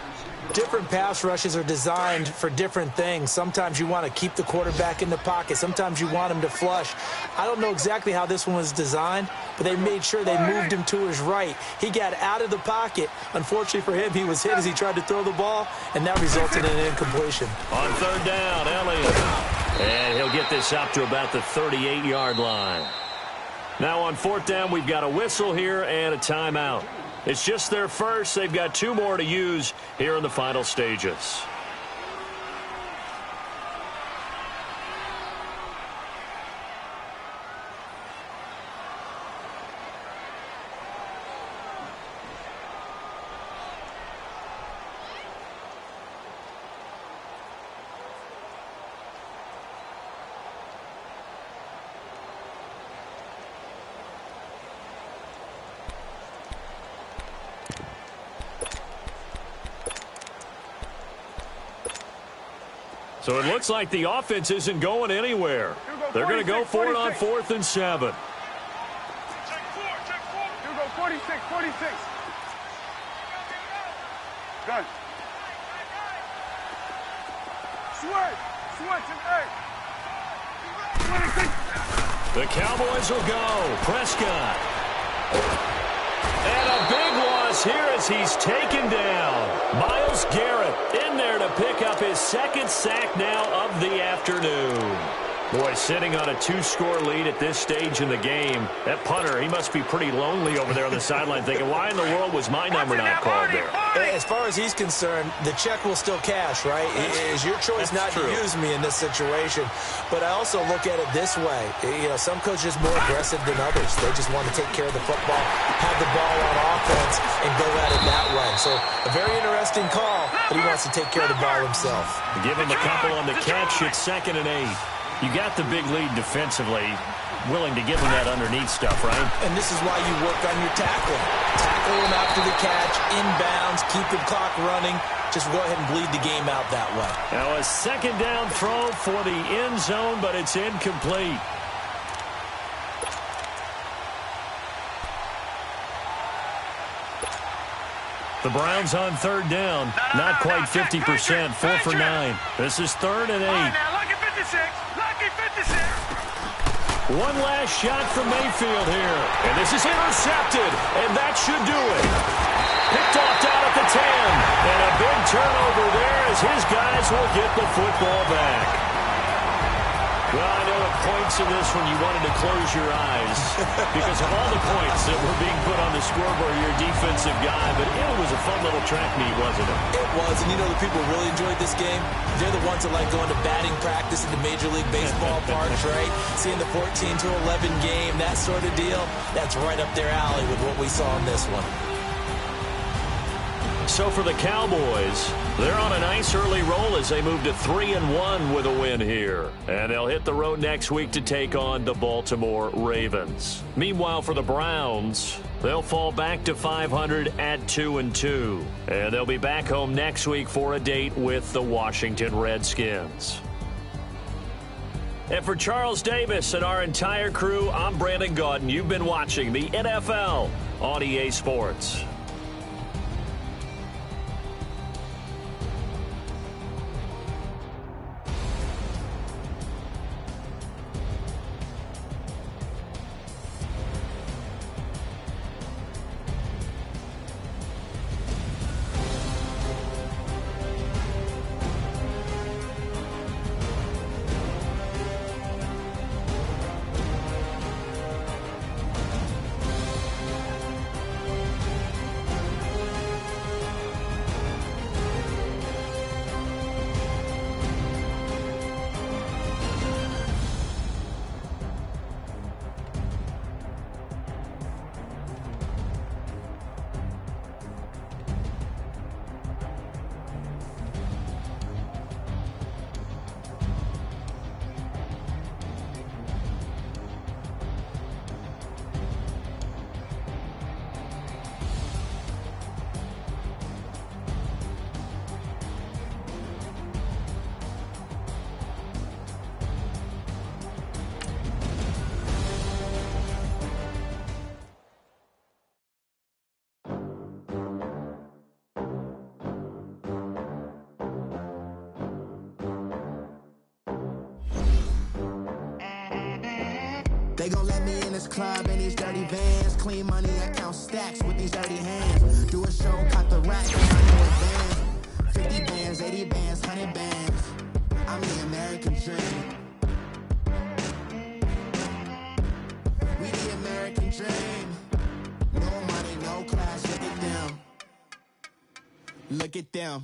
S3: Different pass rushes are designed for different things. Sometimes you want to keep the quarterback in the pocket. Sometimes you want him to flush. I don't know exactly how this one was designed, but they made sure they moved him to his right. He got out of the pocket. Unfortunately for him, he was hit as he tried to throw the ball, and that resulted in an incompletion.
S2: On 3rd down, Elliott. And he'll get this up to about the 38-yard line. Now on 4th down, we've got a whistle here and a timeout. It's just their first. They've got 2 more to use here in the final stages. So it looks like the offense isn't going anywhere. They're going to go for it on 4th and 7.
S4: Check 4. Here we go, 46. Gun. Switch and 8.
S1: The Cowboys will go. Prescott. And a big loss here as he's taken down. Myles Garrett in there to pick up his second sack now of the afternoon. Boy, sitting on a 2-score lead at this stage in the game. That punter, he must be pretty lonely over there on the sideline thinking, why in the world was my number not called there?
S3: As far as he's concerned, the check will still cash, right? It is your choice not to use me in this situation. But I also look at it this way. You know, some coaches are more aggressive than others. They just want to take care of the football, have the ball on offense, and go at it that way. So a very interesting call, but he wants to take care of the ball himself.
S1: Give him a couple on the catch. It's 2nd and 8. You got the big lead defensively, willing to give him that underneath stuff, right?
S3: And this is why you work on your tackling. Tackle him after the catch, inbounds, keep the clock running. Just go ahead and bleed the game out that way.
S1: Now a 2nd down throw for the end zone, but it's incomplete. The Browns on 3rd down. Not quite 50%, 4 for 9. This is 3rd and 8. One last shot from Mayfield here. And this is intercepted. And that should do it. Picked off down at the 10. And a big turnover there as his guys will get the football back. Well, I know at points in this one you wanted to close your eyes because of all the points that were being put on the scoreboard, your defensive guy. But it was a fun little track meet, wasn't it?
S3: It was, and you know the people who really enjoyed this game? They're the ones that like going to batting practice at the Major League Baseball parks, right? Seeing the 14-11 game, that sort of deal, that's right up their alley with what we saw in this one.
S1: So for the Cowboys, they're on a nice early roll as they move to 3-1 with a win here. And they'll hit the road next week to take on the Baltimore Ravens. Meanwhile, for the Browns, they'll fall back to 500 at 2-2. And they'll be back home next week for a date with the Washington Redskins. And for Charles Davis and our entire crew, I'm Brandon Gaudin. You've been watching the NFL on EA Sports.
S5: They gon' let me in this club in these dirty vans. Clean money, I count stacks with these dirty hands. Do a show, cut the rack, and I know advance. 50 bands, 80 bands, 100 bands. I'm the American dream. We the American dream. No money, no class, look at them. Look at them,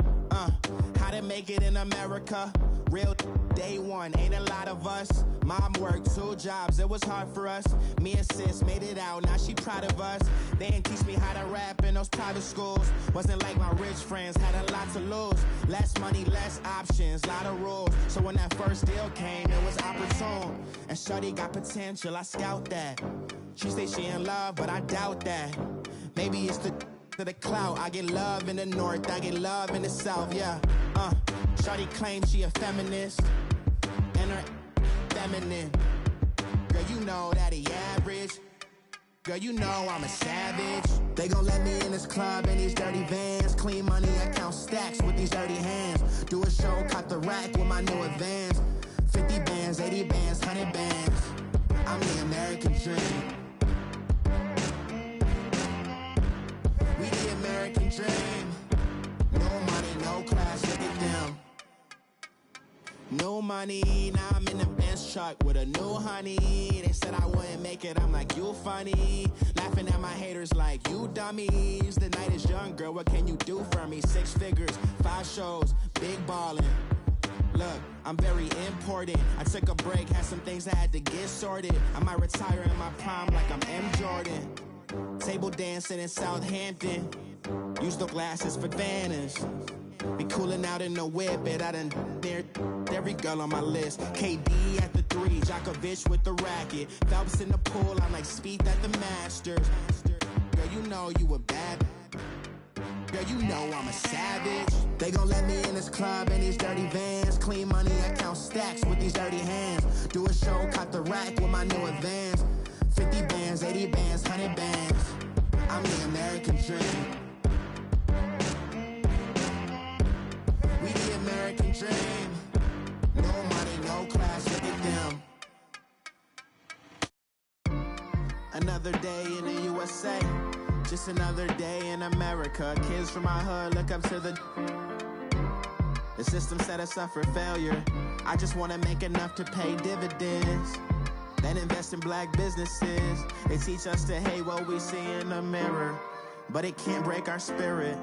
S5: how to make it in America. Real day one, ain't a lot of us. Mom worked 2 jobs, it was hard for us. Me and sis made it out, now she proud of us. They didn't teach me how to rap in those private schools. Wasn't like my rich friends, had a lot to lose. Less money, less options, lot of rules. So when that first deal came, it was opportune. And shorty got potential, I scout that. She say she in love, but I doubt that. Maybe it's the clout. I get love in the north, I get love in the south, yeah. Shorty claims she a feminist, and her feminine. Girl, you know that he average. Girl, you know I'm a savage. They gon' let me in this club in these dirty vans. Clean money, I count stacks with these dirty hands. Do a show, cut the rack with my new advance. 50 bands, 80 bands, 100 bands. I'm the American dream. We the American dream. No money, no class, look at them. No money, now I'm in the Benz truck with a new honey. They said I wouldn't make it, I'm like, you funny. Laughing at my haters like, you dummies. The night is young, girl, what can you do for me? 6 figures, 5 shows, big ballin'. Look, I'm very important. I took a break, had some things I had to get sorted. I might retire in my prime like I'm M. Jordan. Table dancing in Southampton. Use the glasses for Vannas. Be cooling out in the whip, and I done near every girl on my list. KD at the 3, Djokovic with the racket. Phelps in the pool, I'm like Speed at the Masters. Girl, you know you a bad. Girl, you know I'm a savage. They gon' let me in this club in these dirty vans. Clean money, I count stacks with these dirty hands. Do a show, cut the rack with my new advance. 50 bands, 80 bands, 100 bands. I'm the American dream. We the American dream. No money, no class, look at them. Another day in the USA. Just another day in America. Kids from my hood look up to the system set us up for failure. I just wanna make enough to pay dividends. Then invest in black businesses. They teach us to hate what we see in the mirror, but it can't break our spirit.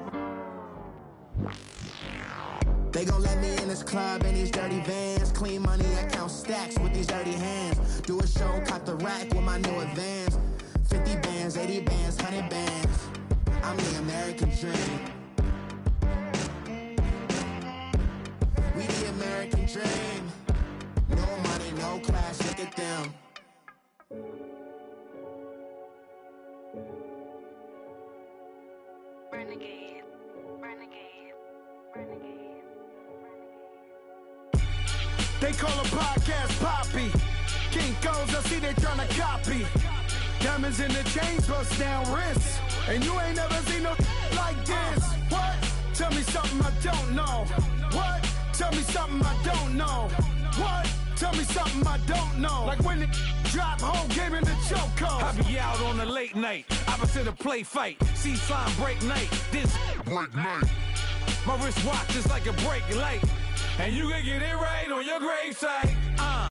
S5: They gon' let me in this club in these dirty vans. Clean money, I count stacks with these dirty hands. Do a show, cut the rack with my new advance. 50 bands, 80 bands, 100 bands. I'm the American dream. We the American dream. No money, no class, look at them.
S6: Renegade, renegade, renegade, renegade.
S7: They call a podcast Poppy. Kinkos, I see they tryna copy. Diamonds in the chains, bust down wrists. And you ain't never seen no like this. What? Tell me something I don't know. What? Tell me something I don't know. What? Tell me something I don't know. Like when it drop, whole game in the chokehold.
S8: I be out on a late night, opposite a play fight. See slime break night, this break night. My wrist watch is like a brake light. And you can get it right on your gravesite.